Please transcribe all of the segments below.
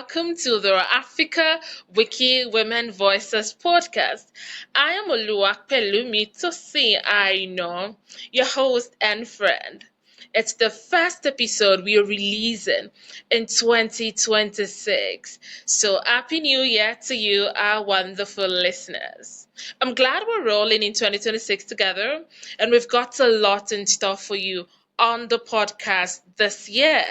welcome to the Africa Wiki Women Voices podcast. I am Oluwapelumi Tosin Aino, your host and friend. It's the first episode we are releasing in 2026. So, Happy New Year to you, our wonderful listeners. I'm glad we're rolling in 2026 together, and we've got a lot in store for you on the podcast this year.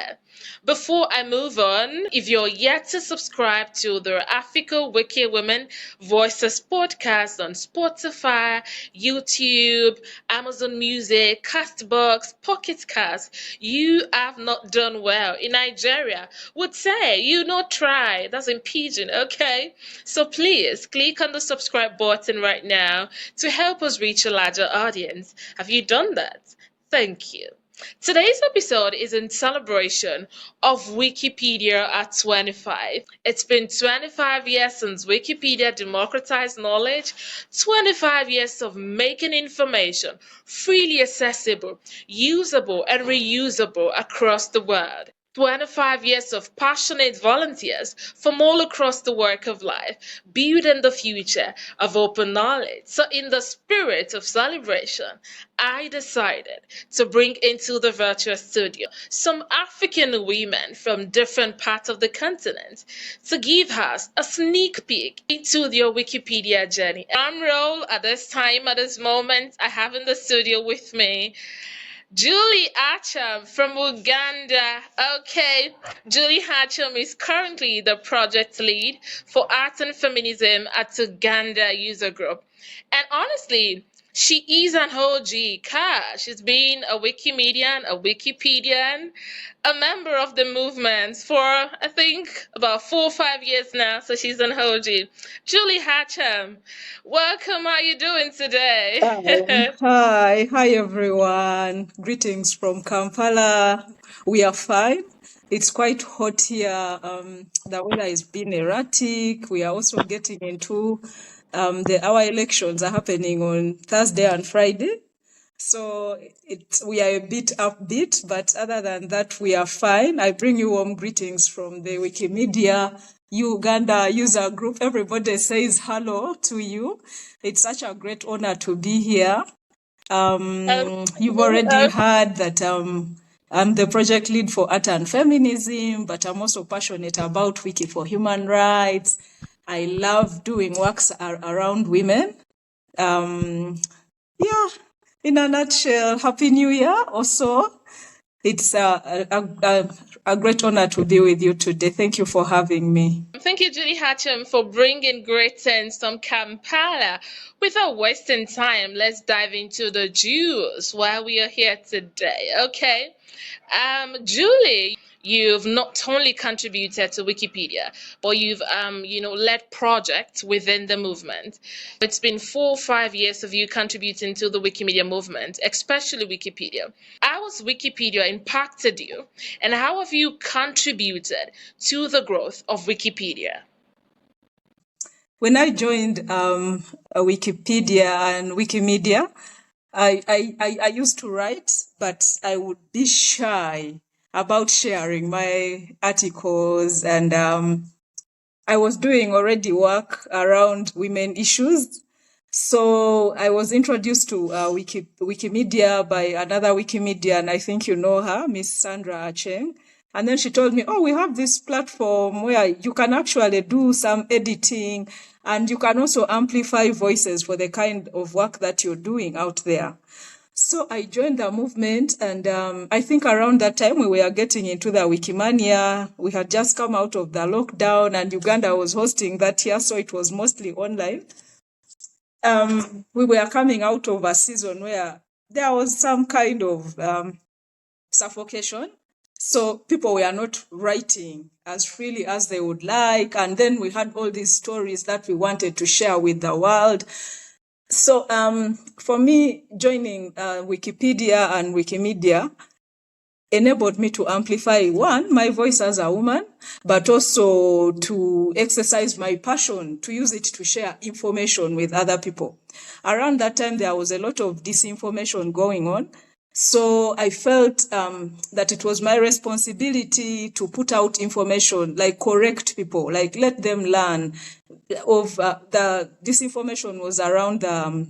Before I move on, if you're yet to subscribe to the Africa Wiki Women Voices podcast on Spotify, YouTube, Amazon Music, Castbox, Pocket Cast, you have not done well. In Nigeria, would say you not try. That's in pidgin, okay? So please click on the subscribe button right now to help us reach a larger audience. Have you done that? Thank you. Today's episode is in celebration of Wikipedia at 25. It's been 25 years since Wikipedia democratized knowledge, 25 years of making information freely accessible, usable, and reusable across the world. 25 years of passionate volunteers from all across the work of life, building the future of open knowledge. So, in the spirit of celebration, I decided to bring into the virtual studio some African women from different parts of the continent to give us a sneak peek into their Wikipedia journey. Roll at this time, at this moment, I have in the studio with me Julie Acham from Uganda. Okay, Julie Acham is currently the project lead for Art and Feminism at Uganda User Group. And honestly, she is an OG. She's been a Wikimedian, a Wikipedian, a member of the movement for, I think, about 4 or 5 years now. So she's an OG. Julie Hatcham, welcome. How are you doing today? Hi everyone. Greetings from Kampala. We are fine. It's quite hot here. The weather has been erratic. We are also getting into our elections are happening on Thursday and Friday. So we are a bit upbeat, but other than that, we are fine. I bring you warm greetings from the Wikimedia Uganda user group. Everybody says hello to you. It's such a great honor to be here. You've already heard that I'm the project lead for Art and Feminism, but I'm also passionate about Wiki for Human Rights. I love doing works around women. In a nutshell, Happy New Year also. It's a great honor to be with you today. Thank you for having me. Thank you, Julie Hatcham, for bringing greetings from Kampala. Without wasting time, let's dive into the juice while we are here today. Okay. Julie, you've not only contributed to Wikipedia, but you've led projects within the movement. It's been 4 or 5 years of you contributing to the Wikimedia movement, especially Wikipedia. How has Wikipedia impacted you, and how have you contributed to the growth of Wikipedia? When I joined Wikipedia and Wikimedia, I used to write, but I would be shy about sharing my articles, and I was doing already work around women issues. So I was introduced to Wikimedia by another Wikimedian. I think you know her, Miss Sandra Acheng. And then she told me, we have this platform where you can actually do some editing and you can also amplify voices for the kind of work that you're doing out there. So I joined the movement, and I think around that time we were getting into the Wikimania. We had just come out of the lockdown, and Uganda was hosting that year, so it was mostly online. We were coming out of a season where there was some kind of suffocation. So people were not writing as freely as they would like. And then we had all these stories that we wanted to share with the world. So for me, joining Wikipedia and Wikimedia enabled me to amplify, one, my voice as a woman, but also to exercise my passion, to use it to share information with other people. Around that time, there was a lot of disinformation going on. So I felt that it was my responsibility to put out information, like correct people, like let them learn. This information was around the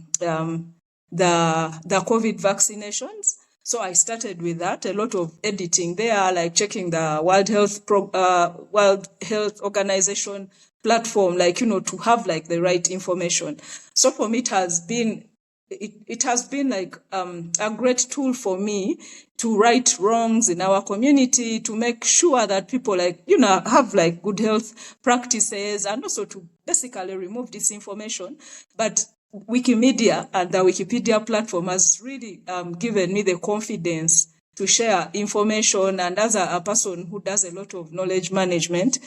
COVID vaccinations. So I started with that, a lot of editing there, like checking the World Health Organization platform, like, to have like the right information. So for me, it has been like a great tool for me to right wrongs in our community, to make sure that people have like good health practices, and also to basically remove disinformation. But Wikimedia and the Wikipedia platform has really given me the confidence to share information. And as a person who does a lot of knowledge management,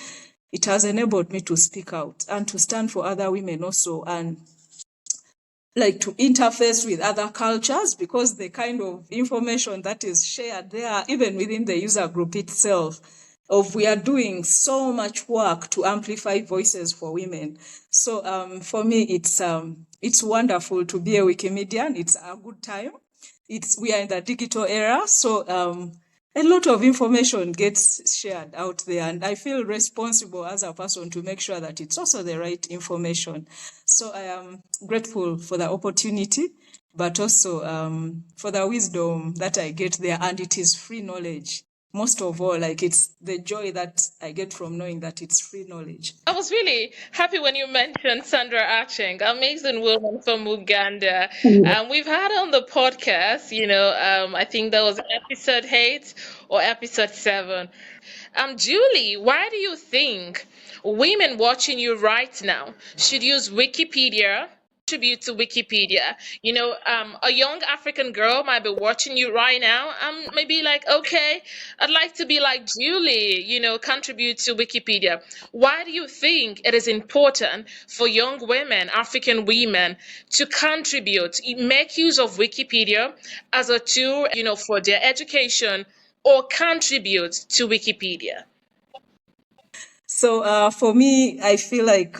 it has enabled me to speak out and to stand for other women also, and like to interface with other cultures, because the kind of information that is shared there, even within the user group itself, we are doing so much work to amplify voices for women. So for me, it's wonderful to be a Wikimedian. It's a good time. We are in the digital era, so a lot of information gets shared out there, and I feel responsible as a person to make sure that it's also the right information. So I am grateful for the opportunity, but also for the wisdom that I get there, and it is free knowledge. Most of all, like, it's the joy that I get from knowing that it's free knowledge. I was really happy when you mentioned Sandra Acheng, amazing woman from Uganda. We've had her on the podcast, I think that was episode 8 or episode 7. Julie, why do you think women watching you right now should use Wikipedia, contribute to Wikipedia? A young African girl might be watching you right now and maybe like, okay, I'd like to be like Julie, contribute to Wikipedia. Why do you think it is important for young women, African women, to contribute, make use of Wikipedia as a tool, for their education or contribute to Wikipedia? So for me, I feel like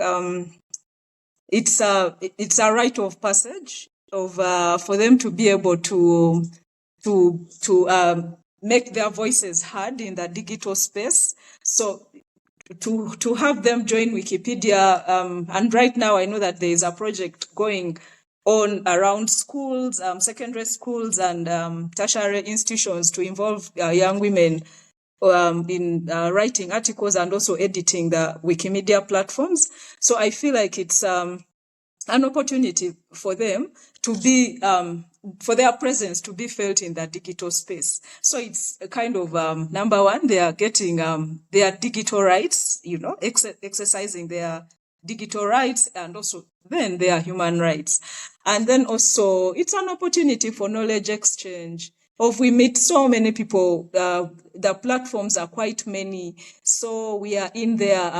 it's a rite of passage for them to be able to make their voices heard in the digital space. So to have them join Wikipedia, and right now I know that there is a project going on around schools, secondary schools, and tertiary institutions to involve young women in writing articles and also editing the Wikimedia platforms. So I feel like it's an opportunity for them to be, for their presence to be felt in that digital space. So it's a kind of, number one, they are getting their digital rights, exercising their digital rights, and also then their human rights. And then also it's an opportunity for knowledge exchange. We meet so many people, the platforms are quite many. So we are in there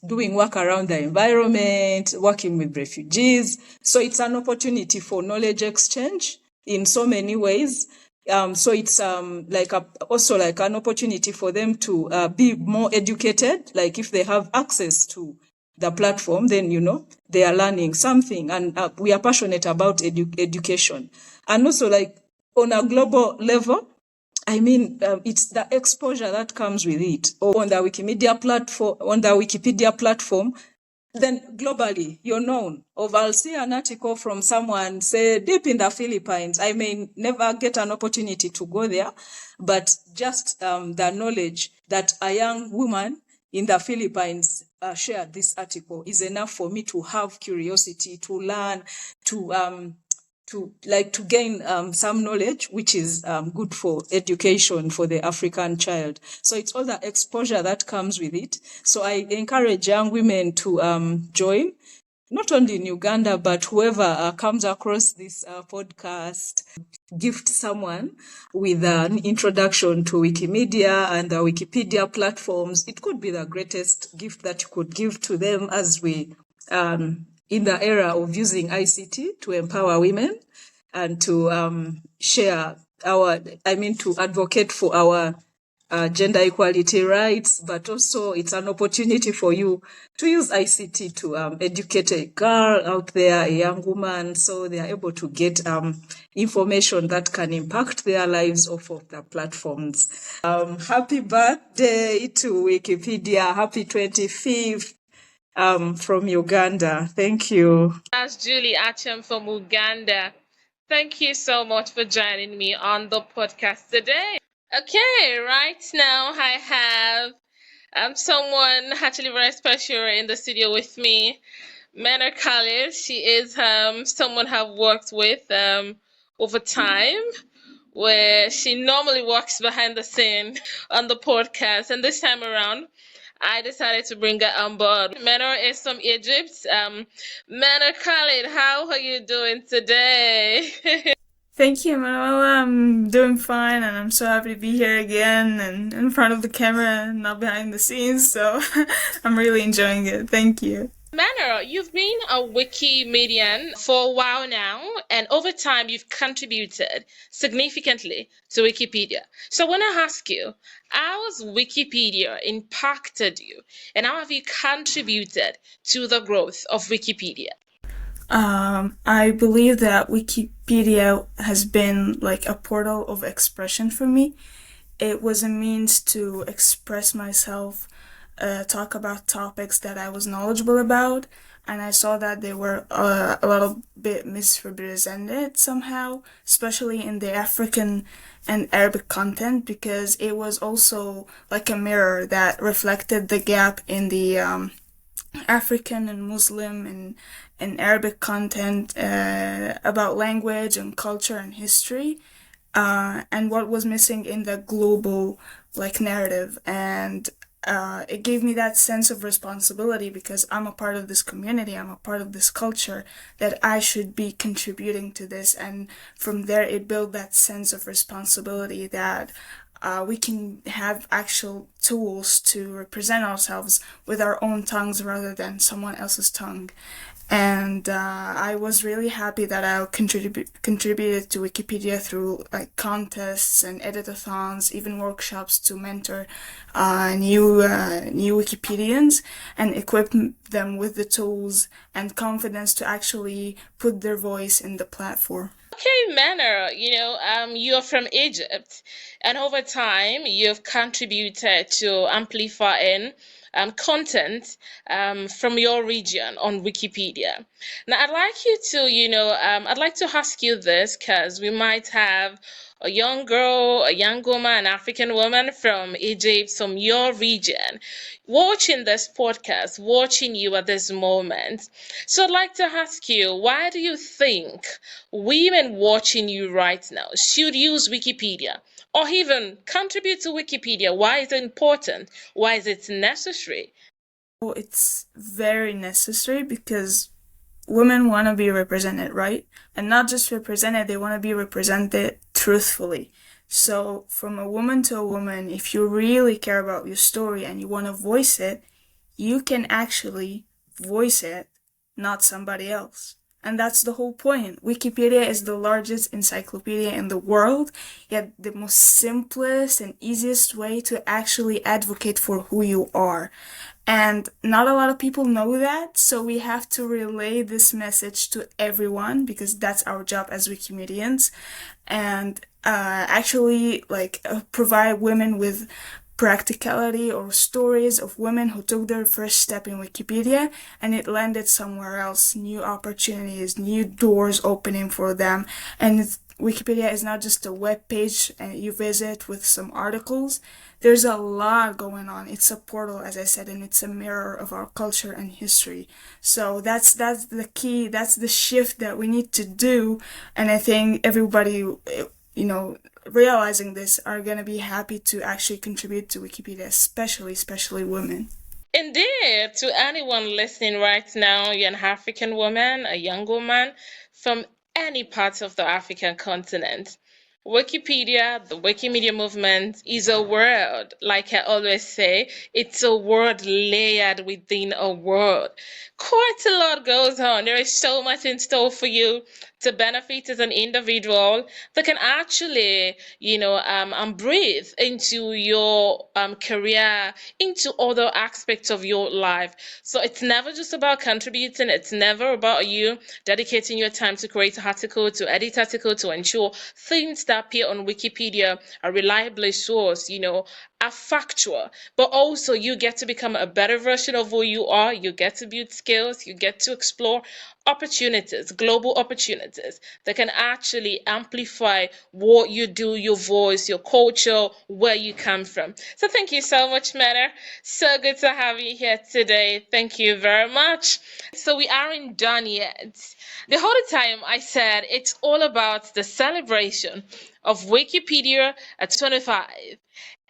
doing work around the environment, working with refugees. So it's an opportunity for knowledge exchange in so many ways. So it's also like an opportunity for them to be more educated. Like if they have access to the platform, then, they are learning something. And we are passionate about education. And also, like, on a global level, it's the exposure that comes with it. Or on the Wikipedia platform, then globally, you're known. Or I'll see an article from someone, say, deep in the Philippines. I may never get an opportunity to go there, but just the knowledge that a young woman in the Philippines shared this article is enough for me to have curiosity, to learn, to gain some knowledge, which is good for education for the African child. So it's all the exposure that comes with it. So I encourage young women to join, not only in Uganda, but whoever comes across this podcast, gift someone with an introduction to Wikimedia and the Wikipedia platforms. It could be the greatest gift that you could give to them, as we in the era of using ICT to empower women and to to advocate for our gender equality rights, but also it's an opportunity for you to use ICT to educate a girl out there, a young woman, so they are able to get information that can impact their lives off of the platforms. Happy birthday to Wikipedia. Happy 25th from Uganda. Thank you. That's Julie Acham from Uganda. Thank you so much for joining me on the podcast today. Okay, right now I have someone actually very special in the studio with me. Mana Khalid. She is someone I've worked with over time, where she normally works behind the scene on the podcast. And this time around, I decided to bring her on board. Mana is from Egypt. Mana Khalid, how are you doing today? Thank you, Manuela. I'm doing fine, and I'm so happy to be here again and in front of the camera and not behind the scenes. So I'm really enjoying it. Thank you. Manor, you've been a Wikimedian for a while now, and over time you've contributed significantly to Wikipedia. So I want to ask you, how has Wikipedia impacted you, and how have you contributed to the growth of Wikipedia? I believe that Wikipedia has been like a portal of expression for me. It was a means to express myself, talk about topics that I was knowledgeable about, and I saw that they were a little bit misrepresented somehow, especially in the African and Arabic content, because it was also like a mirror that reflected the gap in the African and Muslim and Arabic content about language and culture and history, and what was missing in the global like narrative. And it gave me that sense of responsibility because I'm a part of this community, I'm a part of this culture, that I should be contributing to this. And from there, it built that sense of responsibility that we can have actual tools to represent ourselves with our own tongues rather than someone else's tongue. And I was really happy that I contributed to Wikipedia through like contests and editathons, even workshops to mentor new Wikipedians and equip them with the tools and confidence to actually put their voice in the platform. Okay, Manor, you're from Egypt, and over time you've contributed to amplifying content from your region on Wikipedia. Now, I'd like you to, I'd like to ask you this because we might have a young girl, a young woman, an African woman from Egypt, from your region, watching this podcast, watching you at this moment. So I'd like to ask you, why do you think women watching you right now should use Wikipedia or even contribute to Wikipedia? Why is it important? Why is it necessary? Well, it's very necessary because women want to be represented, right? And not just represented, they want to be represented truthfully. So from a woman to a woman, if you really care about your story and you want to voice it, you can actually voice it, not somebody else. And that's the whole point. Wikipedia is the largest encyclopedia in the world, yet the most simplest and easiest way to actually advocate for who you are. And not a lot of people know that, so we have to relay this message to everyone because that's our job as Wikimedians. And actually, provide women with practicality or stories of women who took their first step in Wikipedia and it landed somewhere else, new opportunities, new doors opening for them. And Wikipedia is not just a web page and you visit with some articles. There's a lot going on. It's a portal, as I said, and it's a mirror of our culture and history. So that's the key. That's the shift that we need to do. And I think everybody, realizing this are going to be happy to actually contribute to Wikipedia, especially women. Indeed, to anyone listening right now, you're an African woman, a young woman from any part of the African continent. Wikipedia, the Wikimedia movement, is a world. Like I always say, it's a world layered within a world. Quite a lot goes on. There is so much in store for you. to benefit as an individual that can actually, breathe into your career, into other aspects of your life. So it's never just about contributing, it's never about you dedicating your time to create an article, to edit article, to ensure things that appear on Wikipedia are reliably sourced, are factual, but also you get to become a better version of who you are. You get to build skills, you get to explore opportunities, global opportunities that can actually amplify what you do, your voice, your culture, where you come from. So thank you so much, Mena. So good to have you here today. Thank you very much. So we aren't done yet. The whole time I said it's all about the celebration of Wikipedia at 25.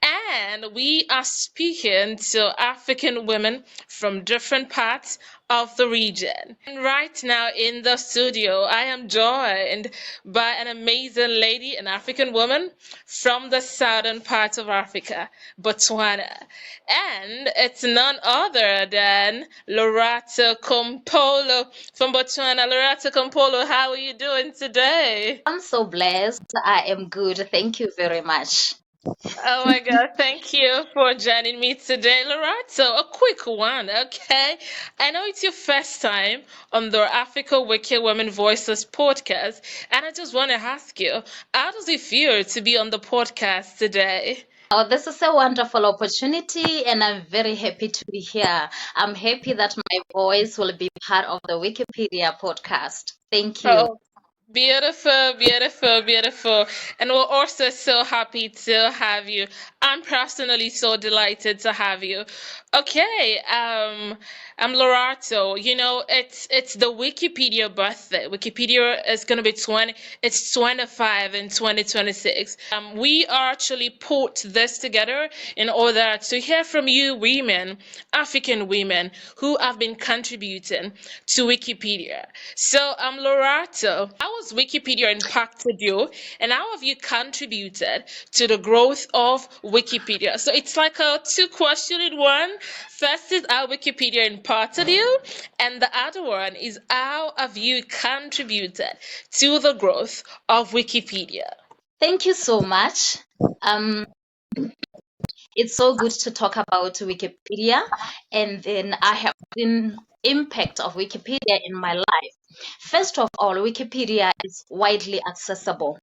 And we are speaking to African women from different parts of the region. And right now in the studio, I am joined by an amazing lady, an African woman from the southern part of Africa, Botswana. And it's none other than Lorata Kompolo from Botswana. Lorata Kompolo, how are you doing today? I'm so blessed. I am good. Thank you very much. Oh my God, thank you for joining me today, Lorato. A quick one, okay? I know it's your first time on the Africa Wiki Women Voices podcast, and I just want to ask you, how does it feel to be on the podcast today? Oh, this is a wonderful opportunity, and I'm very happy to be here. I'm happy that my voice will be part of the Wikipedia podcast. Thank you. Oh, beautiful, beautiful, beautiful. And we're also so happy to have you. I'm personally so delighted to have you. Okay, I'm Lorato. It's the Wikipedia birthday. Wikipedia is gonna be 20, it's 25 in 2026. We actually put this together in order to hear from you women, African women who have been contributing to Wikipedia. So, Lorato, how has Wikipedia impacted you, and how have you contributed to the growth of Wikipedia? So it's like a two question in one. First is how Wikipedia impacted you, and the other one is how have you contributed to the growth of Wikipedia? Thank you so much. Um, it's so good to talk about Wikipedia, and then I have seen impact of Wikipedia in my life. First of all, Wikipedia is widely accessible.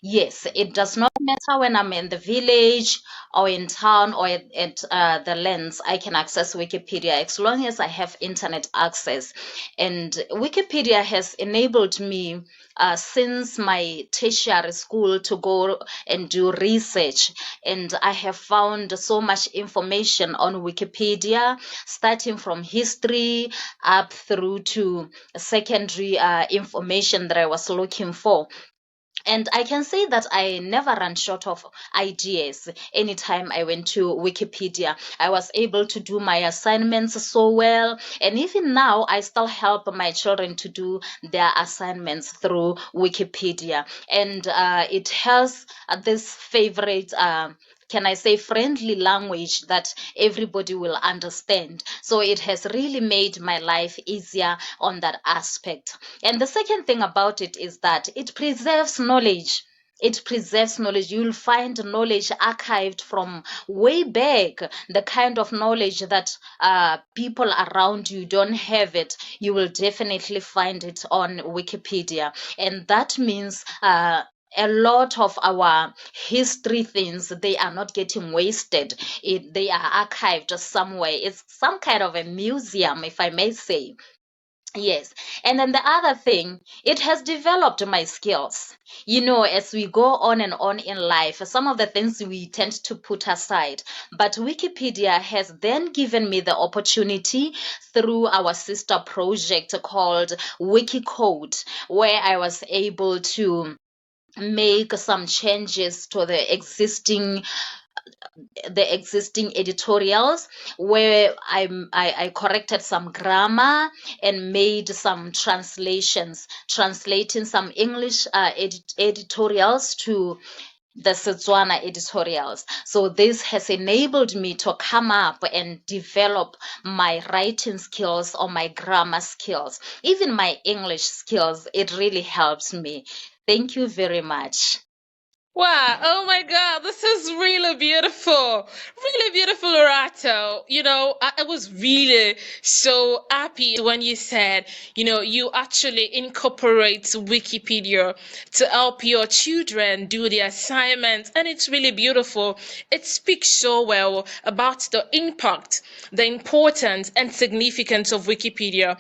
Yes, it does not matter when I'm in the village or in town or at the lands. I can access Wikipedia as long as I have internet access. And Wikipedia has enabled me since my tertiary school to go and do research. And I have found so much information on Wikipedia, starting from history up through to secondary information that I was looking for. And I can say that I never ran short of ideas anytime I went to Wikipedia. I was able to do my assignments so well. And even now, I still help my children to do their assignments through Wikipedia. And it has this favorite. Can I say friendly language that everybody will understand? So it has really made my life easier on that aspect. And the second thing about it is that it preserves knowledge. It preserves knowledge. You'll find knowledge archived from way back, the kind of knowledge that people around you don't have it. You will definitely find it on Wikipedia. And that means a lot of our history things, they are not getting wasted. They are archived somewhere. It's some kind of a museum, if I may say. Yes. And then the other thing, it has developed my skills. As we go on and on in life, some of the things we tend to put aside. But Wikipedia has then given me the opportunity through our sister project called Wikicode, where I was able to make some changes to the existing editorials, where I corrected some grammar and made some translations, translating some English editorials to the Setswana editorials. So this has enabled me to come up and develop my writing skills or my grammar skills, even my English skills. It really helps me. Thank you very much. Wow, oh my God, this is really beautiful, Lorato. I was really so happy when you said, you actually incorporate Wikipedia to help your children do the assignments, and it's really beautiful. It speaks so well about the impact, the importance, and significance of Wikipedia.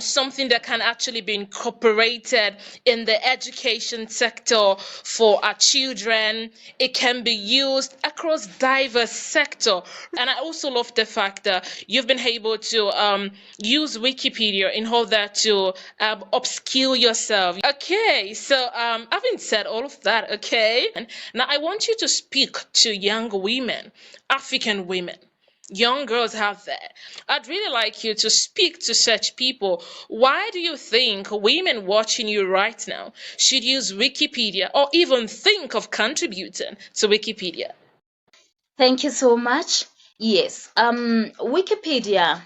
Something that can actually be incorporated in the education sector for our children. It can be used across diverse sector. And I also love the fact that you've been able to use Wikipedia in order to upskill yourself. Okay, so having said all of that, okay, now I want you to speak to young women, African women, young girls out there. I'd really like you to speak to such people. Why do you think women watching you right now should use Wikipedia or even think of contributing to Wikipedia? Thank you so much. Yes, Wikipedia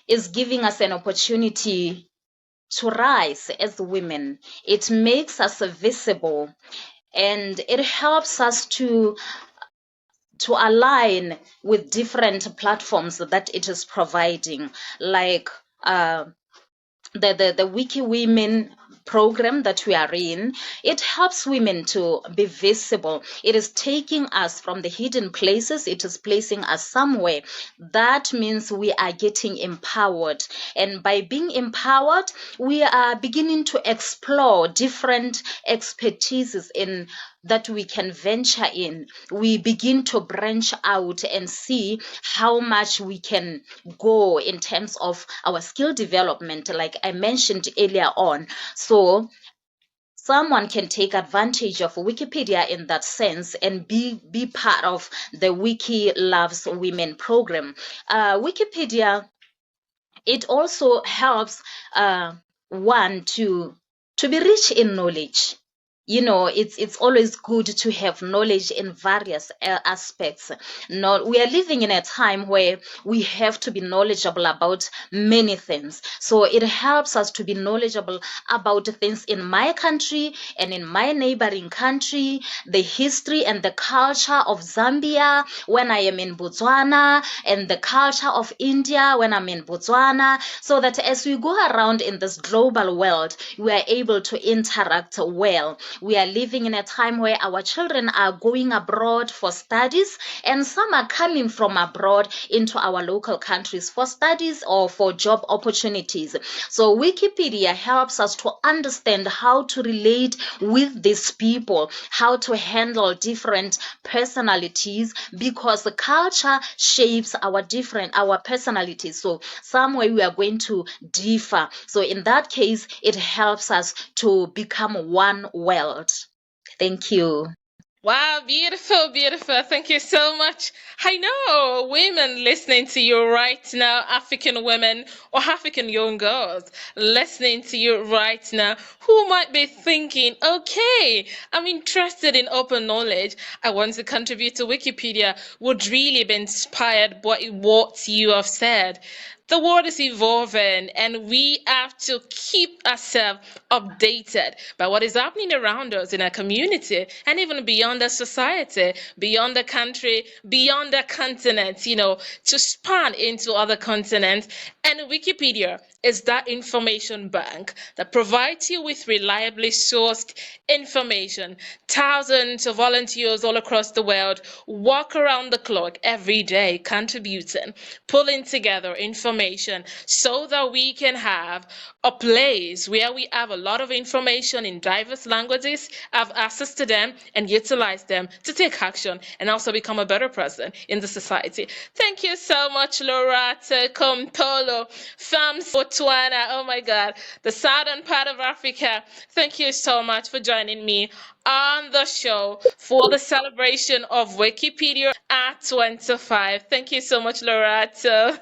is giving us an opportunity to rise as women. It makes us visible, and it helps us to align with different platforms that it is providing, like uh, the Wiki Women program that we are in. It helps women to be visible. It is taking us from the hidden places, it is placing us somewhere. That means we are getting empowered, and by being empowered, we are beginning to explore different expertises in that we can venture in. We begin to branch out and see how much we can go in terms of our skill development, like I mentioned earlier on. So someone can take advantage of Wikipedia in that sense and be part of the Wiki Loves Women program. Wikipedia, it also helps one to be rich in knowledge. It's always good to have knowledge in various aspects. No, we are living in a time where we have to be knowledgeable about many things, so it helps us to be knowledgeable about things in my country and in my neighboring country, the history and the culture of Zambia when I am in Botswana, and the culture of India when I'm in Botswana, so that as we go around in this global world, we are able to interact well. We are living in a time where our children are going abroad for studies, and some are coming from abroad into our local countries for studies or for job opportunities. So Wikipedia helps us to understand how to relate with these people, how to handle different personalities, because the culture shapes our personalities. So somewhere we are going to differ. So in that case, it helps us to become one world. Thank you. Wow, beautiful, beautiful. Thank you so much. I know women listening to you right now, African women or African young girls listening to you right now, who might be thinking, okay, I'm interested in open knowledge. I want to contribute to Wikipedia, would really be inspired by what you have said. The world is evolving, and we have to keep ourselves updated by what is happening around us in our community and even beyond the society, beyond the country, beyond the continent, to span into other continents. And Wikipedia is that information bank that provides you with reliably sourced information. Thousands of volunteers all across the world work around the clock every day contributing, pulling together information so that we can have a place where we have a lot of information in diverse languages, have access to them, and utilize them to take action and also become a better person in the society. Thank you so much, Lorata Kompolo from Botswana. Oh my God, the southern part of Africa. Thank you so much for joining me on the show for the celebration of Wikipedia at 25. Thank you so much, Lorata.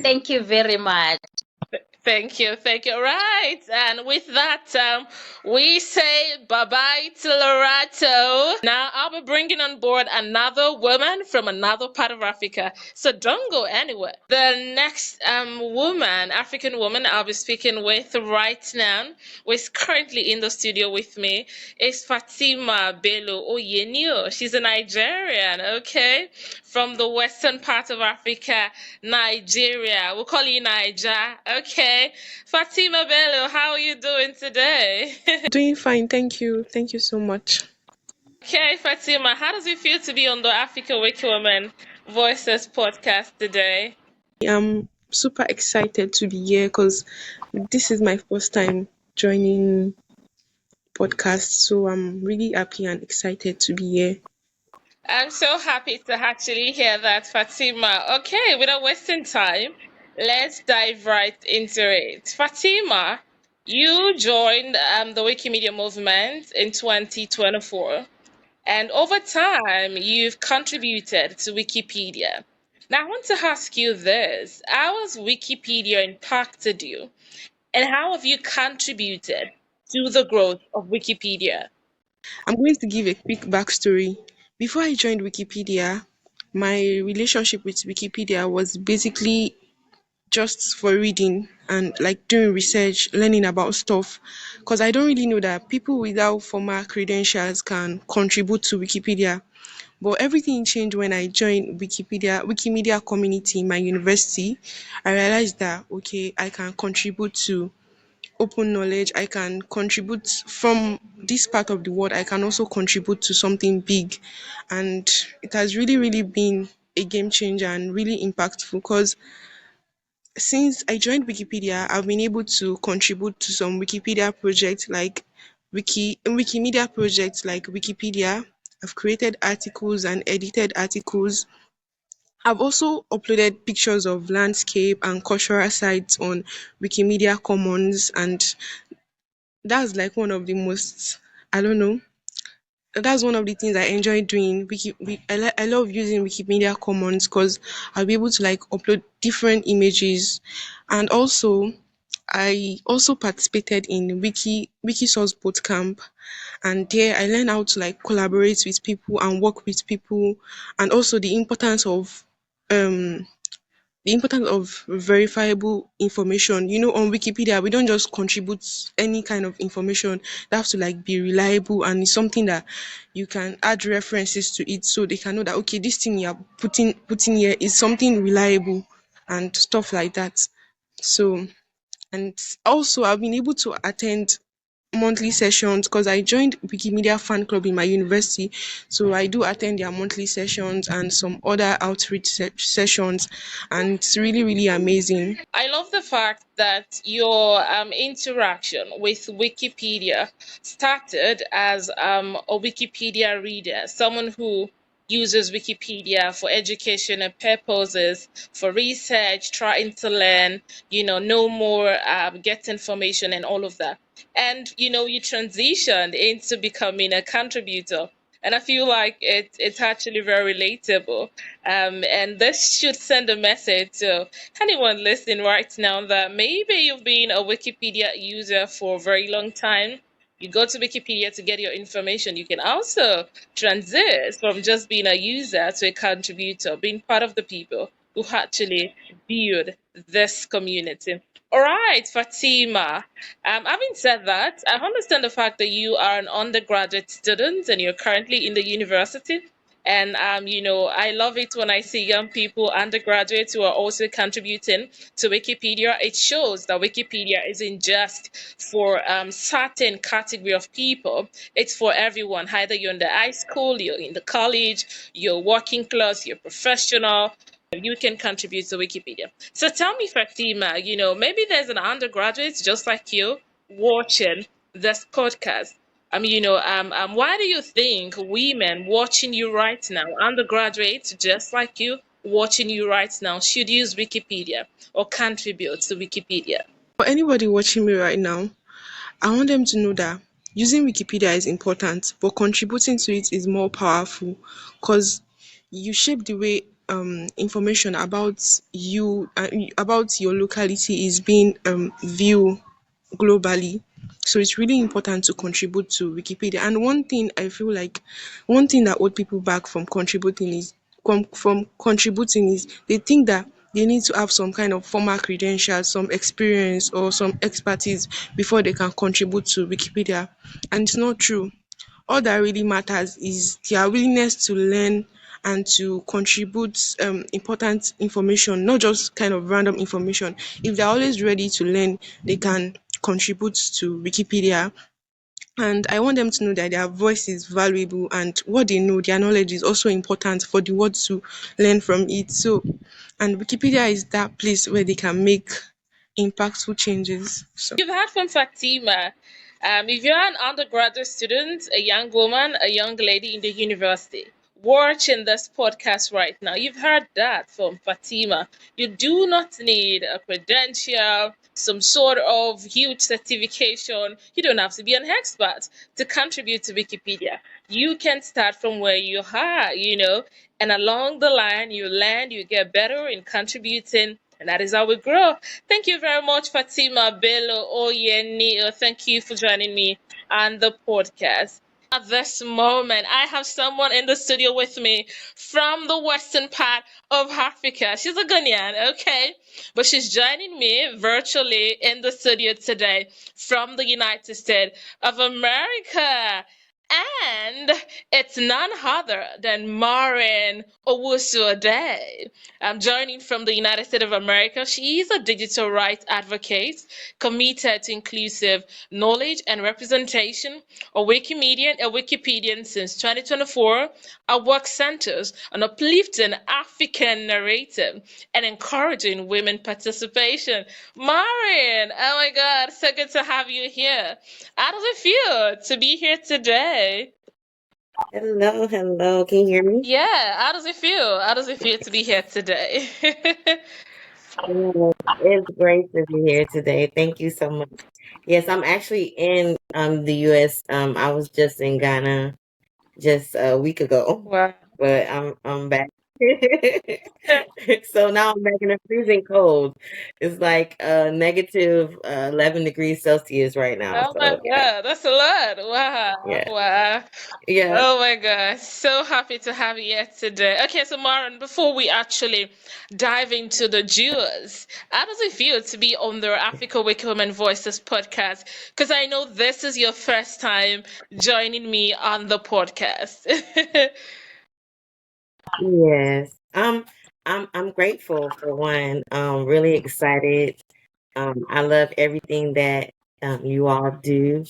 Thank you very much. Thank you, thank you. Right, and with that, we say bye bye to Lorato. Now I'll be bringing on board another woman from another part of Africa. So don't go anywhere. The next woman, African woman, I'll be speaking with right now, who is currently in the studio with me, is Fatima Bello Oyenio. She's a Nigerian, okay, from the western part of Africa, Nigeria. We'll call you Niger, okay. Fatima Bello, how are you doing today? Doing fine, thank you. Thank you so much. Okay, Fatima, how does it feel to be on the Africa Wiki Women Voices podcast today? I'm super excited to be here because this is my first time joining podcast, so I'm really happy and excited to be here. I'm so happy to actually hear that, Fatima. Okay, without wasting time, let's dive right into it. Fatima, you joined the Wikimedia movement in 2024, and over time, you've contributed to Wikipedia. Now, I want to ask you this. How has Wikipedia impacted you, and how have you contributed to the growth of Wikipedia? I'm going to give a quick backstory. Before I joined Wikipedia, my relationship with Wikipedia was basically just for reading and like doing research, learning about stuff. Because I don't really know that people without formal credentials can contribute to Wikipedia. But everything changed when I joined Wikimedia community in my university. I realized that okay, I can contribute to open knowledge. I can contribute from this part of the world. I can also contribute to something big, and it has really, really been a game changer and really impactful because since I joined Wikipedia, I've been able to contribute to some Wikipedia projects like Wikimedia projects like Wikipedia. I've created articles and edited articles. I've also uploaded pictures of landscape and cultural sites on Wikimedia Commons, and that's like one of the most, I don't know, that's one of the things I enjoy doing. I love using Wikimedia Commons because I'll be able to like upload different images, and also I also participated in Wikisource Bootcamp, and there I learned how to like collaborate with people and work with people, and also um the importance of verifiable information. On Wikipedia, we don't just contribute any kind of information. They have to like be reliable, and it's something that you can add references to it so they can know that okay, this thing you're putting here is something reliable and stuff like that. So, and also I've been able to attend monthly sessions because I joined Wikimedia fan club in my university. So I do attend their monthly sessions and some other outreach sessions, and it's really, really amazing. I love the fact that your interaction with Wikipedia started as a Wikipedia reader, someone who uses Wikipedia for educational purposes, for research, trying to learn, know more, get information, and all of that. And you transitioned into becoming a contributor. And I feel like it's actually very relatable. And this should send a message to anyone listening right now that maybe you've been a Wikipedia user for a very long time. You go to Wikipedia to get your information. You can also transit from just being a user to a contributor, being part of the people who actually build this community. All right, Fatima. Having said that, I understand the fact that you are an undergraduate student and you're currently in the university. And I love it when I see young people, undergraduates who are also contributing to Wikipedia. It shows that Wikipedia isn't just for certain category of people. It's for everyone. Either you're in the high school, you're in the college, you're working class, you're professional. You can contribute to Wikipedia. So tell me, Fatima, maybe there's an undergraduate just like you watching this podcast. Why do you think women watching you right now, undergraduates just like you, watching you right now, should use Wikipedia or contribute to Wikipedia? For anybody watching me right now, I want them to know that using Wikipedia is important, but contributing to it is more powerful because you shape the way information about you, about your locality, is being viewed globally. So it's really important to contribute to Wikipedia. And one thing I feel like, one thing that hold people back from contributing is they think that they need to have some kind of formal credentials, some experience, or some expertise before they can contribute to Wikipedia. And it's not true. All that really matters is their willingness to learn and to contribute important information, not just kind of random information. If they're always ready to learn, they can contribute to Wikipedia. And I want them to know that their voice is valuable, and what they know, their knowledge is also important for the world to learn from it. So, and Wikipedia is that place where they can make impactful changes. So, You've heard from Fatima. If you're an undergraduate student, a young woman, a young lady in the university, watching this podcast right now, you've heard that from Fatima. You do not need a credential, some sort of huge certification. You don't have to be an expert to contribute to Wikipedia. You can start from where you are, and along the line, you learn, you get better in contributing, and that is how we grow. Thank you very much, Fatima Bello Oyeni. Thank you for joining me on the podcast. At this moment, I have someone in the studio with me from the western part of Africa. She's a Ghanaian, okay? But she's joining me virtually in the studio today from the United States of America. And it's none other than Maureen Owusu-Ade. I'm joining from the United States of America. She is a digital rights advocate committed to inclusive knowledge and representation, a Wikipedian since 2024. Our work centers on uplifting African narrative and encouraging women participation. Maureen, oh my God, so good to have you here. How does it feel to be here today? Hello, hello. Can you hear me? Yeah, how does it feel? How does it feel to be here today? Yes, it's great to be here today. Thank you so much. Yes, I'm actually in the US. I was just in Ghana just a week ago, Wow. but I'm back. So now I'm back in the freezing cold. It's like negative 11 degrees Celsius right now. Oh my So yeah, God, that's a lot. Wow, yeah, wow. yeah. Oh my gosh, so happy to have you here today. Okay, so Maren, before we actually dive into the jewels, how does it feel to be on the Africa Wiki Women Voices podcast? Because I know this is your first time joining me on the podcast. Yes. I'm grateful for one. Really excited. I love everything that you all do.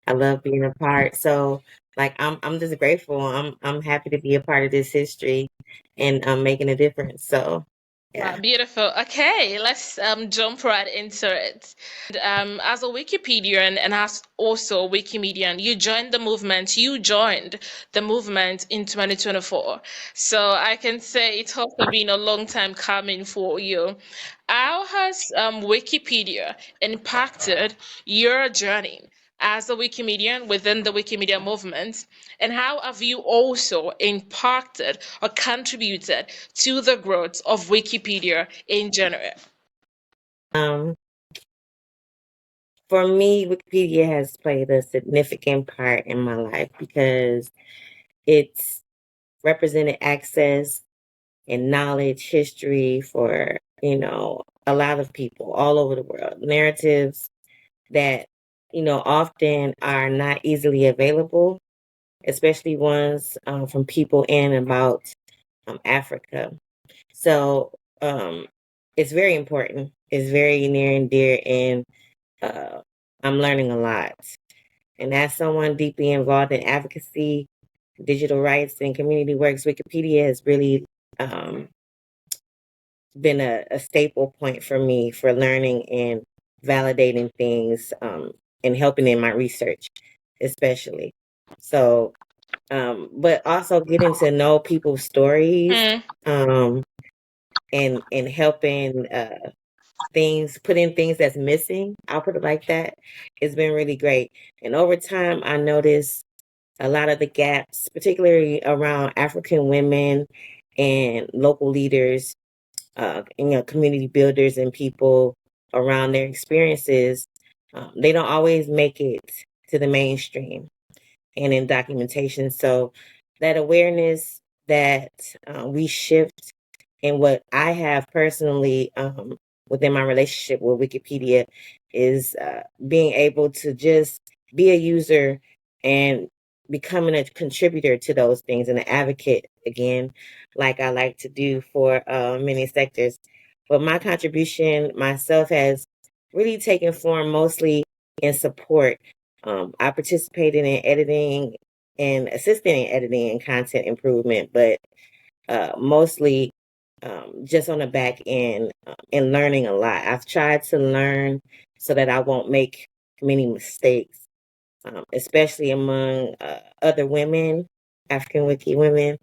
I love being a part. So like I'm just grateful. I'm happy to be a part of this history and making a difference. So Wow, yeah. beautiful. Okay, let's jump right into it. As a Wikipedian and as also a Wikimedian, you joined the movement in 2024. So I can say it's also been a long time coming for you. How has Wikipedia impacted your journey as a Wikimedian within the Wikimedia movement? And how have you also impacted or contributed to the growth of Wikipedia in general? Um, for me, Wikipedia has played a significant part in my life because it's represented access and knowledge, history for, a lot of people all over the world. Narratives that, often are not easily available, especially ones from people in and about Africa. So it's very important. It's very near and dear, and I'm learning a lot. And as someone deeply involved in advocacy, digital rights, and community works, Wikipedia has really been a staple point for me for learning and validating things and helping in my research, especially. So, but also getting to know people's stories Mm, um, and helping put in things that's missing. I'll put it like that. It's been really great. And over time, I noticed a lot of the gaps, particularly around African women and local leaders, community builders and people around their experiences, they don't always make it to the mainstream and in documentation. So that awareness that we shift, and what I have personally within my relationship with Wikipedia is being able to just be a user and becoming a contributor to those things and an advocate again, like I like to do for many sectors. But my contribution myself has really taken form mostly in support. I participated in editing and assisting in editing and content improvement, but mostly just on the back end and learning a lot. I've tried to learn so that I won't make many mistakes, especially among other women, African Wiki women.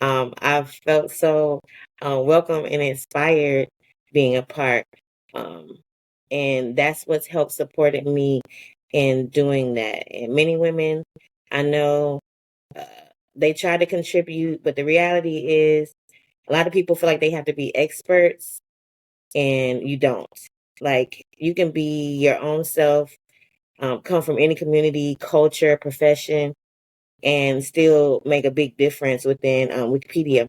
I've felt so welcome and inspired being a part. Um, and that's what's helped supported me in doing that. And many women I know, uh, they try to contribute, but the reality is a lot of people feel like they have to be experts, and you don't. Like, you can be your own self, come from any community, culture, profession, and still make a big difference within Wikipedia.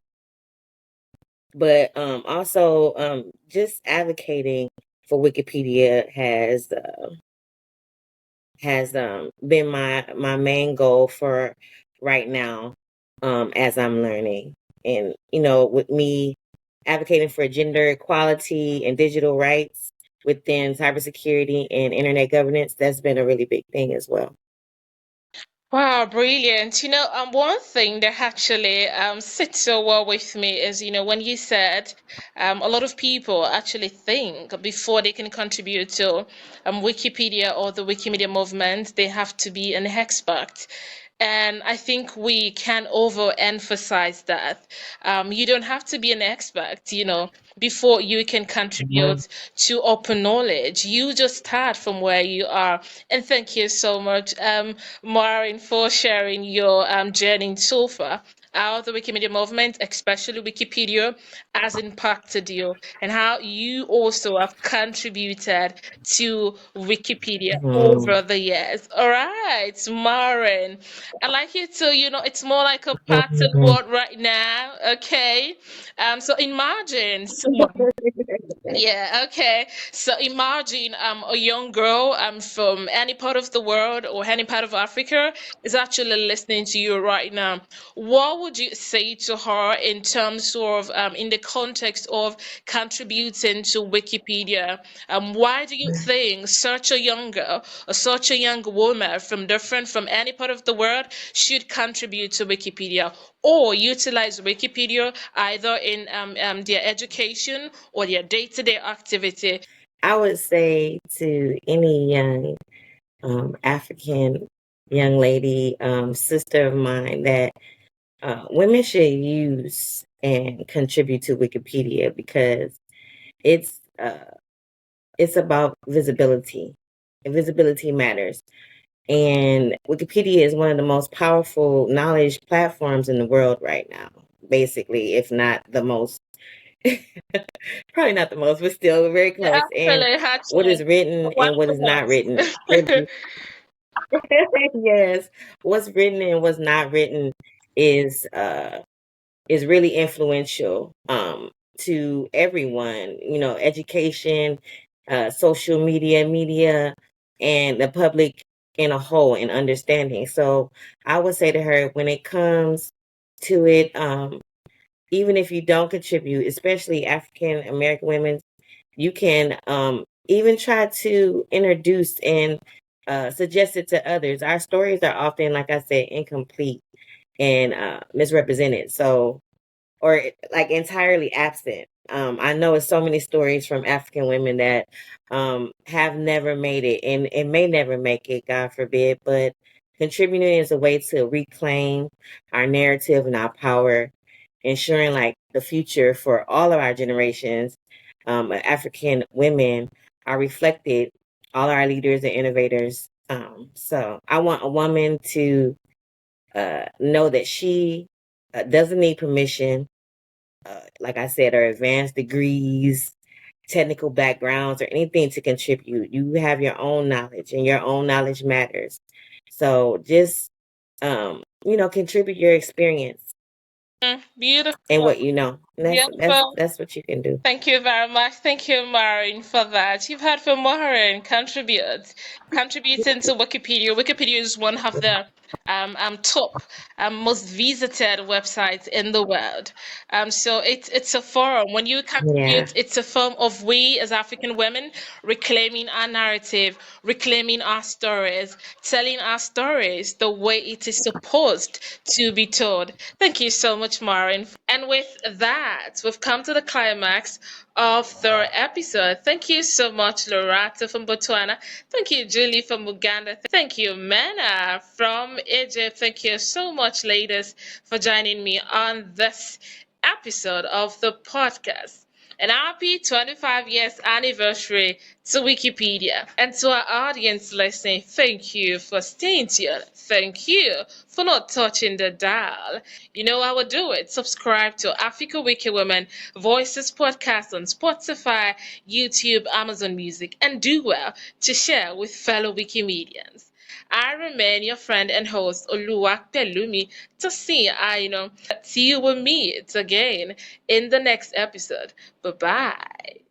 But also, just advocating for Wikipedia has been my main goal for right now, as I'm learning. And with me advocating for gender equality and digital rights within cybersecurity and internet governance, that's been a really big thing as well. Wow, brilliant. One thing that actually sits so well with me is, when you said a lot of people actually think before they can contribute to Wikipedia or the Wikimedia movement, they have to be an expert. And I think we can overemphasize that. You don't have to be an expert, before you can Mhm. contribute to open knowledge. You just start from where you are. And thank you so much, Maureen, for sharing your journey so far. How the Wikimedia movement, especially Wikipedia, has impacted you, and how you also have contributed to Wikipedia Mhm. over the years. All right, Maureen. I like it too. It's more like a pattern Mhm. word right now. Okay. So imagine someone. Yeah, okay. So imagine a young girl from any part of the world or any part of Africa is actually listening to you right now. What would you say to her in terms of in the context of contributing to Wikipedia? Why do you think such a young girl or such a young woman from any part of the world should contribute to Wikipedia or utilize Wikipedia either in their education or their day-to-day activity? I would say to any young African young lady, sister of mine, that women should use and contribute to Wikipedia because it's it's about visibility. And visibility matters. And Wikipedia is one of the most powerful knowledge platforms in the world right now, basically, if not the most. Probably not the most, but still very close. And what is written One and of what the is not most. written really, yes, what's written and what's not written is uh is really influential to everyone, education, social media, and the public in a whole and understanding. So I would say to her, when it comes to it, even if you don't contribute, especially African American women, you can even try to introduce and suggest it to others. Our stories are often, like I said, incomplete and misrepresented. So, or like entirely absent. I know it's so many stories from African women that have never made it and may never make it, God forbid, but contributing is a way to reclaim our narrative and our power, ensuring like the future for all of our generations. African women are reflected, all our leaders and innovators. So I want a woman to know that she doesn't need permission like I said, or advanced degrees, technical backgrounds, or anything to contribute. You have your own knowledge, and your own knowledge matters. So just contribute your experience Beautiful. and what you know. And Beautiful. that's what you can do. Thank you very much. Thank you, Maureen, for that. You've heard from Maureen contributing to Wikipedia. Wikipedia is one of the top most visited websites in the world. So it's a forum. When you Yeah. contribute, it's a form of we as African women reclaiming our narrative, reclaiming our stories, telling our stories the way it is supposed to be told. Thank you so much, Maureen. And with that, we've come to the climax of the episode. Thank you so much, Lorata from Botswana. Thank you, Julie from Uganda. Thank you, Mena from Egypt. Thank you so much, ladies, for joining me on this episode of the podcast. And happy 25 years anniversary to Wikipedia. And to our audience listening, thank you for staying tuned. Thank you for not touching the dial. You know how to do it. Subscribe to Africa Wiki Women Voices podcast on Spotify, YouTube, Amazon Music, and do well to share with fellow Wikimedians. I remain your friend and host Oluwak Pelumi to see I know that you will meet again in the next episode. Bye bye.